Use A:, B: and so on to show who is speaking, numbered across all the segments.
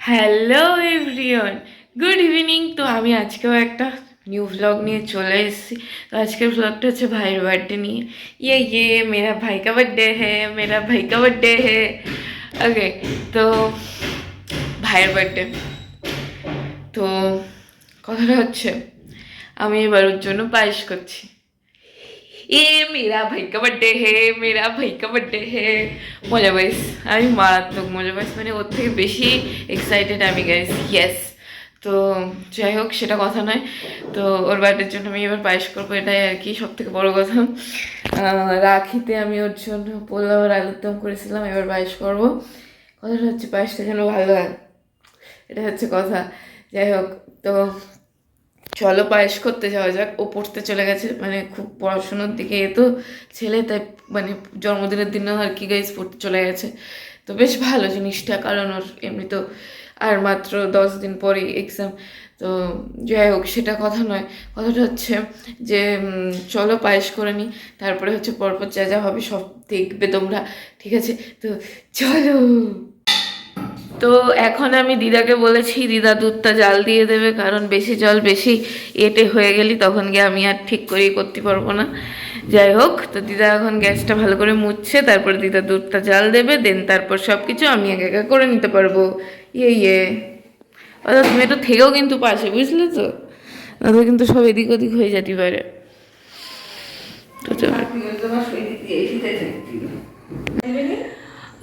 A: Hello everyone, good evening. তো আমি আজকেও একটা নিউ ব্লগ নিয়ে চলে এসেছি। তো আজকের ব্লগটা হচ্ছে ভাইয়ের বার্থডে নিয়ে। ये मेरा भाई का बर्थडे है, मेरा भाई का बर्थडे है। ওকে, তো ভাইয়ের বার্থডে। তো কথাটা হচ্ছে আমি এবার ওর জন্য পায়েস করছি। मेरा भाई का बर्थडे है, मेरा भाई का बर्थडे है। মজা পাইস, আমি মারাত্মক মজা পাইস, মানে ওর থেকে বেশি এক্সাইটেড আমি গাইস। ইয়েস। তো যাই হোক, সেটা কথা নয়। তো ওর বার্থডের জন্য আমি এবার পায়েস করবো, এটাই আর কি সব থেকে বড়ো কথা। রাখিতে আমি ওর জন্য পোলাও আর আলুর দম করেছিলাম, এবার পায়েস করবো। কথাটা হচ্ছে পায়েসটা যেন ভালো হয়, এটা হচ্ছে কথা। যাই হোক, তো চলো পায়েস করতে যাওয়া যাক। ও পড়তে চলে গেছে, মানে খুব পড়াশুনোর দিকে এ তো ছেলে, তাই মানে জন্মদিনের দিনও আর কি গাইজ পড়তে চলে গেছে। তো বেশ ভালো জিনিসটা, কারণ ওর এমনি তো আর মাত্র 10 দিন পরেই এক্সাম। তো যাই হোক, সেটা কথা নয়। কথাটা হচ্ছে যে চলো পায়েস করে নিই, তারপরে হচ্ছে পরপর যা যা হবে সব দেখবে তোমরা, ঠিক আছে? তো চলো। তো এখন আমি দিদাকে বলেছি দিদা দুধটা জাল দিয়ে দেবে, কারণ বেশি জল বেশি এটে হয়ে গেলি তখন গিয়ে আমি আর ঠিক করেই করতে পারবো না। যাই হোক, তো দিদা এখন গ্যাসটা ভালো করে মুছছে, তারপরে দিদা দুধটা জাল দেবে, দেন তারপর সব কিছু আমি একা একা করে নিতে পারবো। ইয়ে অর্থাৎ তুমি একটু থেকেও কিন্তু পাশে, বুঝলে তো? তাহলে কিন্তু সব এদিক ওদিক হয়ে যেতে পারে। তো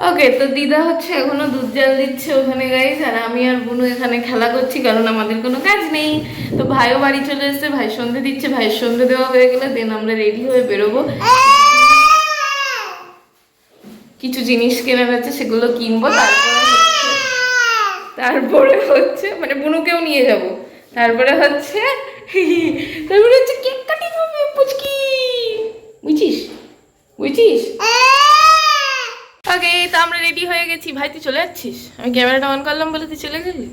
A: ওকে, তো দিদা হচ্ছে এখনো দুধ জাল দিচ্ছে ওখানে গাইস, আর আমি আর বুনু এখানে খেলা করছি, কারণ আমাদের কোনো কাজ নেই। তো ভাইও বাড়ি চলে এসেছে, ভাই সন্ধে দিচ্ছে, ভাইয়ের সন্ধে দেওয়া হয়ে গেলে দেন আমরা রেডি হয়ে বেরোবো। কিছু জিনিস কেনার আছে, সেগুলো কিনবো। তারপরে হচ্ছে মানে বুনুকেও নিয়ে যাব। তারপরে হচ্ছে কেক কাটিং হবে, পুচকি, বুঝছিস? বুঝছিস? ওকে, তো আমরা রেডি হয়ে গেছি। ভাই তুই চলে যাচ্ছিস? আমি ক্যামেরাটা অন করলাম বলে তুই চলে গেলি?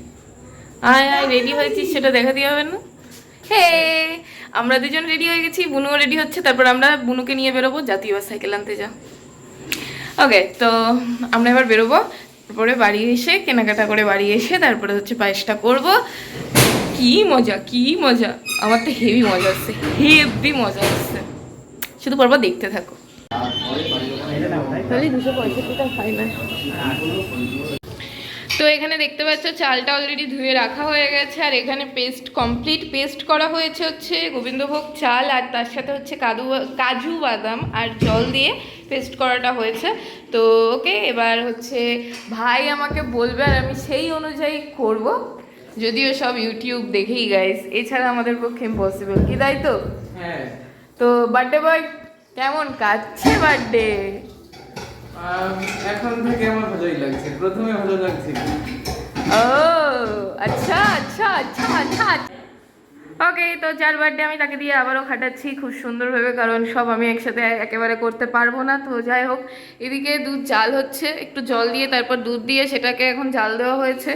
A: আয় আয়, রেডি হয়েছিস সেটা দেখা দিয়ে হবে না? হে, আমরা দুজন রেডি হয়ে গেছি, বুনুও রেডি হচ্ছে। তারপর আমরা বুনুকে নিয়ে বেরোবো, জাতীয় সাইকেল আনতে যা। ওকে, তো আমরা এবার বেরোবো। তারপরে বাড়ি এসে কেনাকাটা করে বাড়ি এসে তারপরে হচ্ছে পায়েসটা করব। কি মজা, কি মজা! আমার তো হেভি মজা আসছে, হেভি মজা আসছে। শুধু পরপর দেখতে থাকো। তাহলে 265টা হয় না। তো এখানে দেখতে পাচ্ছ চালটা অলরেডি ধুয়ে রাখা হয়ে গেছে, আর এখানে পেস্ট কমপ্লিট পেস্ট করা হয়েছে হচ্ছে গোবিন্দভোগ চাল, আর তার সাথে হচ্ছে কাজু বাদাম আর জল দিয়ে পেস্ট করাটা হয়েছে। তো ওকে, এবার হচ্ছে ভাই আমাকে বলবে আর আমি সেই অনুযায়ী করব, যদিও সব ইউটিউব দেখেই গাইস, এছাড়া আমাদের পক্ষে ইম্পসিবল, কি তাই তো? হ্যাঁ। তো বার্থডে বয় কেমন কাটছে বার্থডে?
B: এখন থেকে আমার ভালোই লাগছে, প্রথমে ভালো লাগছে।
A: ও আচ্ছা আচ্ছা আচ্ছা আচ্ছা। ওকে, তো যার বার্থডে আমি তাকে দিয়ে আবারও খাটাচ্ছি খুব সুন্দরভাবে, কারণ সব আমি একসাথে একেবারে করতে পারবো না। তো যাই হোক, এদিকে দুধ জাল হচ্ছে, একটু জল দিয়ে তারপর দুধ দিয়ে সেটাকে এখন জাল দেওয়া হয়েছে।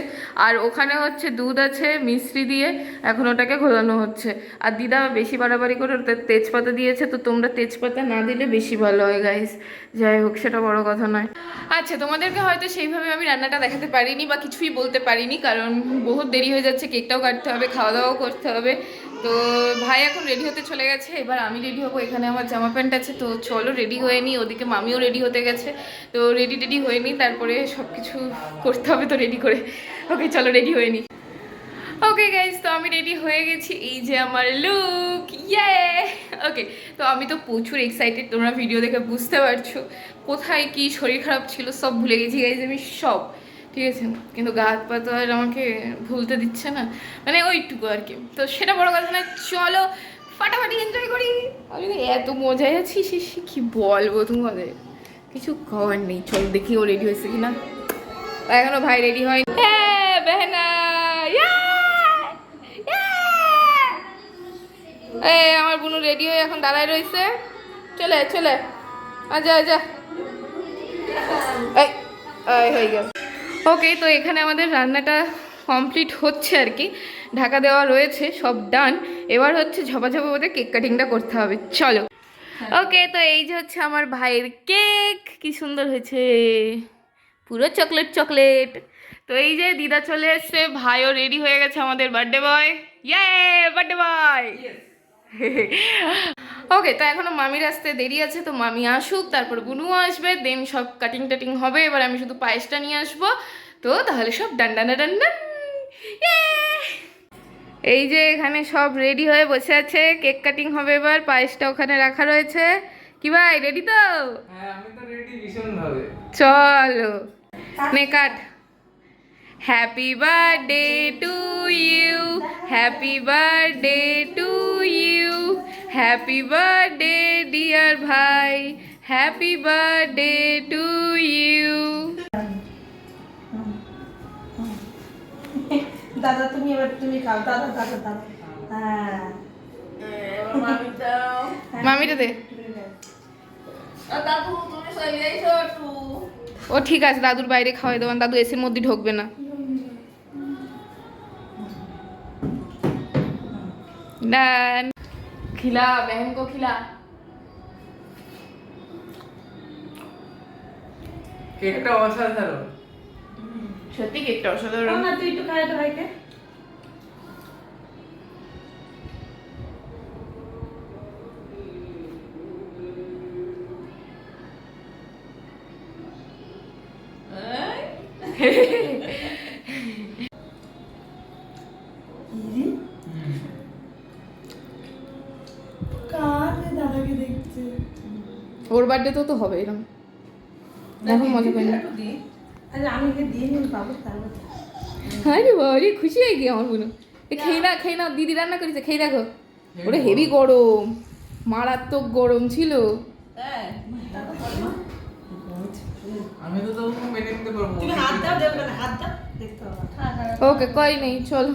A: আর ওখানে হচ্ছে দুধ আছে মিশ্রি দিয়ে, এখন ওটাকে ঘোলানো হচ্ছে। আর দিদা বেশি বাড়াবাড়ি করে ওতে তেজপাতা দিয়েছে, তো তোমরা তেজপাতা না দিলে বেশি ভালো হয় গাইস। যাই হোক, সেটা বড় কথা নয়। আচ্ছা, তোমাদেরকে হয়তো সেইভাবে আমি রান্নাটা দেখাতে পারিনি বা কিছুই বলতে পারিনি, কারণ বহুত দেরি হয়ে যাচ্ছে, কেকটাও কাটতে হবে, খাওয়া দাওয়াও করতে হবে। তো ভাই এখন রেডি হতে চলে গেছে, এবার আমি রেডি হবো। এখানে আমার জামা প্যান্ট আছে, তো চলো রেডি হয়ে নিই। ওদিকে মামিও রেডি হতে গেছে, তো রেডি হয়ে নিই, তারপরে সব কিছু করতে হবে তো রেডি করে। ওকে চলো রেডি হয়ে নিই। ওকে গাইজ, তো আমি রেডি হয়ে গেছি, এই যে আমার লুক, ইয়ে। ওকে, তো আমি তো প্রচুর এক্সাইটেড, তোমরা ভিডিও দেখে বুঝতে পারছো কোথায় কি শরীর খারাপ ছিল সব ভুলে গেছি গাইজ আমি সব, ঠিক আছে? কিন্তু গা হাত পা তো আর আমাকে ভুলতে দিচ্ছে না, মানে ওইটুকু আর কি। তো সেটা বড় কথা না, চলো ফাটাফাটি এনজয় করি। আমি এত মজায় আছি, সে কি বলবো তোমাদের, কিছু খাওয়ার নেই। চল দেখি ও রেডি হয়েছে কিনা। এখনো ভাই রেডি হয়। হ্যাঁ বেহনা, এই আমার বোনু রেডি হয়ে এখন দাঁড়ায় রয়েছে। চলে চলে, আজা আজা, এই হয়ে গেল। ওকে, তো এখানে আমাদের রান্নাটা কমপ্লিট হচ্ছে আর কি, ঢাকা দেওয়া রয়েছে, সব ডান। এবার হচ্ছে ঝপাঝপা মধ্যে কেক কাটিংটা করতে হবে, চলো। ওকে, তো এই যে হচ্ছে আমার ভাইয়ের কেক, কি সুন্দর হয়েছে, পুরো চকলেট চকলেট। তো এই যে দিদা চলে এসছে, ভাইও রেডি হয়ে গেছে, আমাদের বার্থডে বয়। ইয়ে বার্থডে বয়। ওকে, তো এখনো মামির আসতে দেরি আছে, তো মামি আসুক, তারপর বুনুও আসবে, দেন সব কাটিং টাটিং হবে। এবার আমি শুধু পায়েসটা নিয়ে আসবো, তো তাহলে সব ডান ডান ডান ডান। এই যে এখানে সব রেডি হয়ে বসে আছে, কেক কাটিং হবে, এবার পায়েসটা ওখানে রাখা রয়েছে। কি ভাই, রেডি তো?
B: হ্যাঁ আমি তো রেডি ভীষণ ভাবে।
A: চলো নে cut. Happy birthday to you, happy birthday to you, happy birthday dear bhai, happy birthday to you.
C: দাদা তুমি এবার তুমি খাও, দাদা দাদা দাদা। হ্যাঁ
A: মামিটা দে।
C: দাদু তুমি চলে এসো একটু।
A: ও ঠিক আছে, দাদুর বাইরে খাওয়াই দেবেন, দাদু এসির মধ্যে ঢুকবে না। ডান। খিলা बहन को खिला।
B: কেকটা অসাধারণ।
A: সত্যি কেকটা অসাধারণ।
C: না তুই একটু খাই তো ভাইকে। দাদাকে দেখছে।
A: ওর বার্থডে তো হবে এরকম। দেখো মজা পাই না।
C: আরে আমি কে দিয়ে নিন বাবু তারপর।
A: হ্যাঁ রে বাবা, রে খুশি হয়ে গিয়ে আমার বোন। খেয়ে না দিদি রান্না করেছে, খেয়ে দেখো। ওরে হেভি গরম, মারাত্মক গরম ছিল।
C: হ্যাঁ
B: আমি তো তবু মেনে নিতে পারবো।
C: তুমি হাত দাও, দেখবে না হাত দাও, দেখতে হবে।
A: ওকে কই নেই, চলো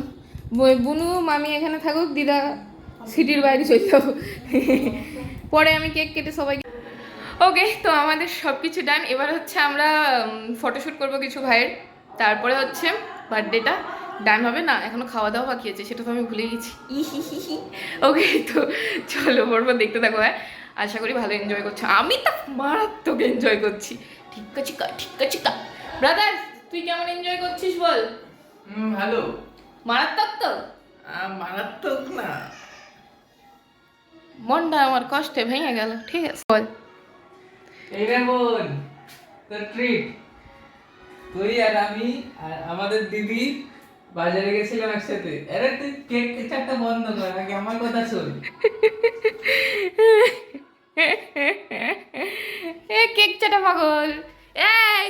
A: বুনু মামি এখানে থাকুক, দিদা সিটির বাইরে চলে যাবো। পরে আমি কেক কেটে সবাইকে। ওকে, তো আমাদের সব কিছু ডান। এবার হচ্ছে আমরা ফটোশ্যুট করবো কিছু ভাইয়ের, তারপরে হচ্ছে বার্থডেটা ডান হবে। না এখনো খাওয়া দাওয়া বাকি আছে, সেটা তো আমি ভুলে গেছি। ওকে, তো চলো পরপর দেখতে থাকো। হ্যাঁ, আশা করি ভালো এনজয় করছো, আমি তো মারাত্মক এনজয় করছি। ঠিক আছে ব্রাদার, তুই কেমন এনজয় করছিস বল?
B: ভালো।
A: মারাত্মক তো?
B: মারাত্মক না,
A: মনটা আমার কষ্টে ভেঙে গেল। ঠিক আছে বল।
B: এই রে বোন, তোর ট্রিট। তুই আর আমি আর আমাদের দিদি বাজারে গেছিলাম একসাথে। আরে তুই কেক চারটা বন্ধ কর, আগে আমার কথা শোন।
A: এ কেক চাটা পাগল। এই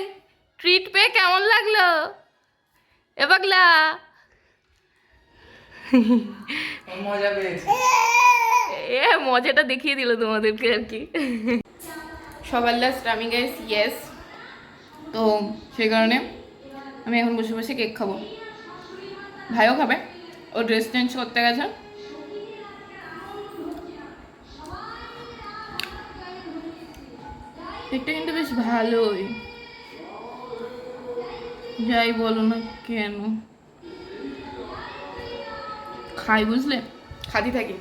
A: ট্রিট পেয়ে কেমন লাগলো এ পাগলা?
B: মজা পেয়েছি।
A: এ মজাটা দেখিয়ে দিল তোমাদেরকে আর কি। সবার লাস্ট আমি গাইস, ইয়েস। তো সেই কারণে আমি এখন বসে বসে কেক খাবো, ভাইও খাবে, ও ড্রেস চেঞ্জ করতে গেছে। কেকটা কিন্তু বেশ ভালোই, যাই বলো না কেন, খাই বুঝলে, খাতি থাকি।